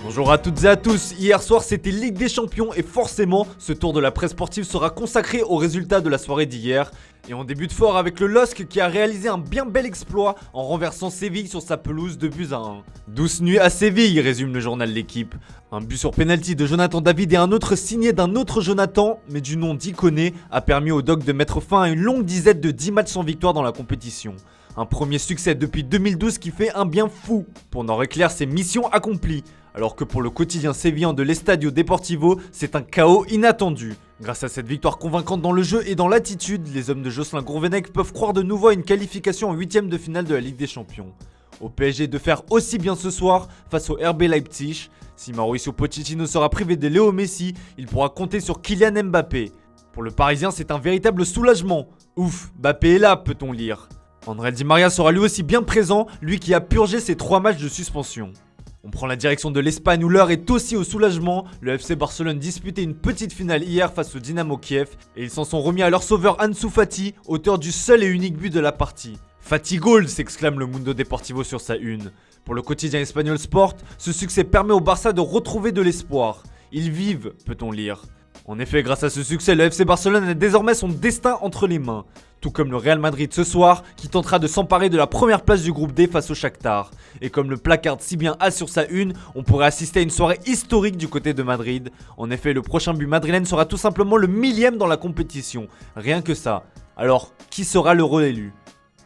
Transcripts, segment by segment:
Bonjour à toutes et à tous, hier soir c'était Ligue des Champions et forcément ce tour de la presse sportive sera consacré aux résultats de la soirée d'hier. Et on débute fort avec le LOSC qui a réalisé un bien bel exploit en renversant Séville sur sa pelouse 2-1. Douce nuit à Séville, résume le journal L'Équipe. Un but sur penalty de Jonathan David et un autre signé d'un autre Jonathan, mais du nom d'Ikoné, a permis au Doc de mettre fin à une longue dizaine de 10 matchs sans victoire dans la compétition. Un premier succès depuis 2012 qui fait un bien fou. Pour Nord-Éclair, c'est mission accomplie. Alors que pour le quotidien sévillan de l'Estadio Deportivo, c'est un chaos inattendu. Grâce à cette victoire convaincante dans le jeu et dans l'attitude, les hommes de Jocelyn Gourvenec peuvent croire de nouveau à une qualification en 8ème de finale de la Ligue des Champions. Au PSG de faire aussi bien ce soir face au RB Leipzig. Si Mauricio Pochettino sera privé de Léo Messi, il pourra compter sur Kylian Mbappé. Pour le Parisien, c'est un véritable soulagement. Ouf, Mbappé est là, peut-on lire. André Di Maria sera lui aussi bien présent, lui qui a purgé ses 3 matchs de suspension. On prend la direction de l'Espagne où l'heure est aussi au soulagement. Le FC Barcelone disputait une petite finale hier face au Dynamo Kiev et ils s'en sont remis à leur sauveur Ansu Fati, auteur du seul et unique but de la partie. Fati Goal, s'exclame le Mundo Deportivo sur sa une. Pour le quotidien espagnol Sport, ce succès permet au Barça de retrouver de l'espoir. Ils vivent, peut-on lire. En effet, grâce à ce succès, le FC Barcelone a désormais son destin entre les mains. Tout comme le Real Madrid ce soir, qui tentera de s'emparer de la première place du groupe D face au Shakhtar. Et comme le placarde si bien A sur sa une, on pourrait assister à une soirée historique du côté de Madrid. En effet, le prochain but madrilène sera tout simplement le 1000e dans la compétition. Rien que ça. Alors, qui sera l'heureux élu ?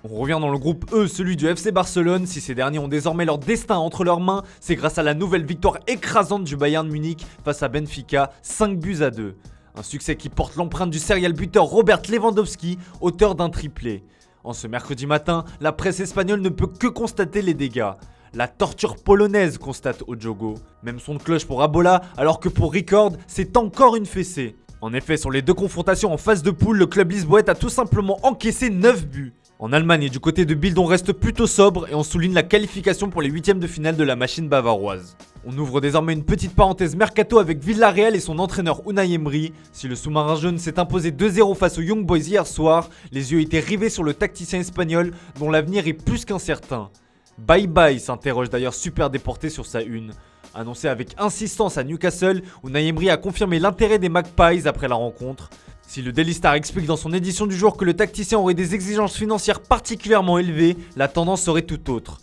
On revient dans le groupe E, celui du FC Barcelone. Si ces derniers ont désormais leur destin entre leurs mains, c'est grâce à la nouvelle victoire écrasante du Bayern Munich face à Benfica, 5-2. Un succès qui porte l'empreinte du serial buteur Robert Lewandowski, auteur d'un triplé. En ce mercredi matin, la presse espagnole ne peut que constater les dégâts. La torture polonaise, constate Ojogo. Même son de cloche pour Abola, alors que pour Record, c'est encore une fessée. En effet, sur les deux confrontations en phase de poule, le club lisboète a tout simplement encaissé 9 buts. En Allemagne et du côté de Bild, on reste plutôt sobre et on souligne la qualification pour les 8ème de finale de la machine bavaroise. On ouvre désormais une petite parenthèse mercato avec Villarreal et son entraîneur Unai Emery. Si le sous-marin jaune s'est imposé 2-0 face aux Young Boys hier soir, les yeux étaient rivés sur le tacticien espagnol dont l'avenir est plus qu'incertain. Bye bye, s'interroge d'ailleurs Super Déporté sur sa une. Annoncé avec insistance à Newcastle, Unai Emery a confirmé l'intérêt des Magpies après la rencontre. Si le Daily Star explique dans son édition du jour que le tacticien aurait des exigences financières particulièrement élevées, la tendance serait tout autre.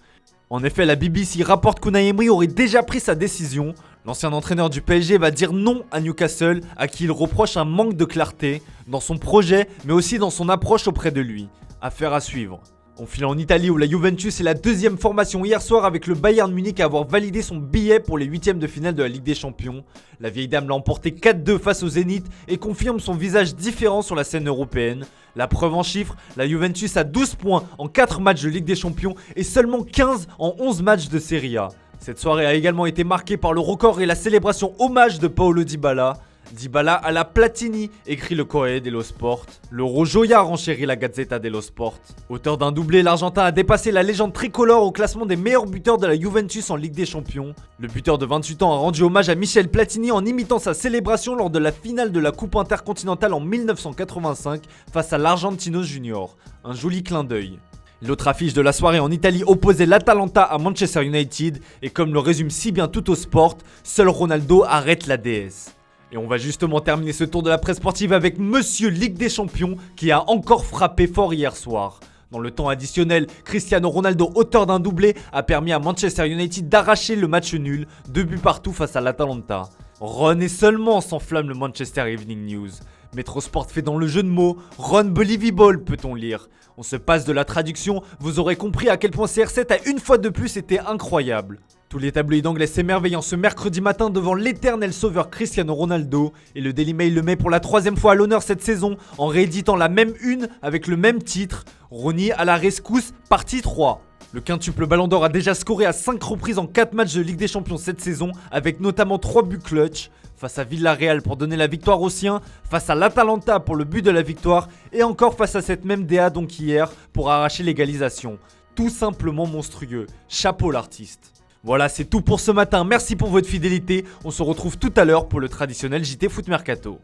En effet, la BBC rapporte qu'Unai Emery aurait déjà pris sa décision. L'ancien entraîneur du PSG va dire non à Newcastle, à qui il reproche un manque de clarté dans son projet, mais aussi dans son approche auprès de lui. Affaire à suivre. On file en Italie où la Juventus est la deuxième formation hier soir avec le Bayern Munich à avoir validé son billet pour les 8ème de finale de la Ligue des Champions. La vieille dame l'a emporté 4-2 face au Zénith et confirme son visage différent sur la scène européenne. La preuve en chiffres, la Juventus a 12 points en 4 matchs de Ligue des Champions et seulement 15 en 11 matchs de Serie A. Cette soirée a également été marquée par le record et la célébration hommage de Paolo Dybala. Dybala à la Platini, écrit le Corriere dello Sport. L'Euro Joya renchérit la Gazzetta dello Sport. Auteur d'un doublé, l'Argentin a dépassé la légende tricolore au classement des meilleurs buteurs de la Juventus en Ligue des Champions. Le buteur de 28 ans a rendu hommage à Michel Platini en imitant sa célébration lors de la finale de la Coupe intercontinentale en 1985 face à l'Argentino Junior. Un joli clin d'œil. L'autre affiche de la soirée en Italie opposait l'Atalanta à Manchester United et comme le résume si bien Tutto Sport, seul Ronaldo arrête la déesse. Et on va justement terminer ce tour de la presse sportive avec Monsieur Ligue des Champions qui a encore frappé fort hier soir. Dans le temps additionnel, Cristiano Ronaldo, auteur d'un doublé, a permis à Manchester United d'arracher le match nul, 2 buts partout face à l'Atalanta. Run et seulement s'enflamme le Manchester Evening News. Metrosport fait dans le jeu de mots, Run Believable peut-on lire. On se passe de la traduction, vous aurez compris à quel point CR7 a une fois de plus été incroyable. Tous les tabloïds anglais s'émerveillant ce mercredi matin devant l'éternel sauveur Cristiano Ronaldo et le Daily Mail le met pour la 3e fois à l'honneur cette saison en rééditant la même une avec le même titre, Ronny à la rescousse, partie 3. Le quintuple Ballon d'Or a déjà scoré à 5 reprises en 4 matchs de Ligue des Champions cette saison avec notamment 3 buts clutch, face à Villarreal pour donner la victoire aux siens, face à l'Atalanta pour le but de la victoire et encore face à cette même DA donc hier pour arracher l'égalisation. Tout simplement monstrueux, chapeau l'artiste. Voilà, c'est tout pour ce matin, merci pour votre fidélité, on se retrouve tout à l'heure pour le traditionnel JT Foot Mercato.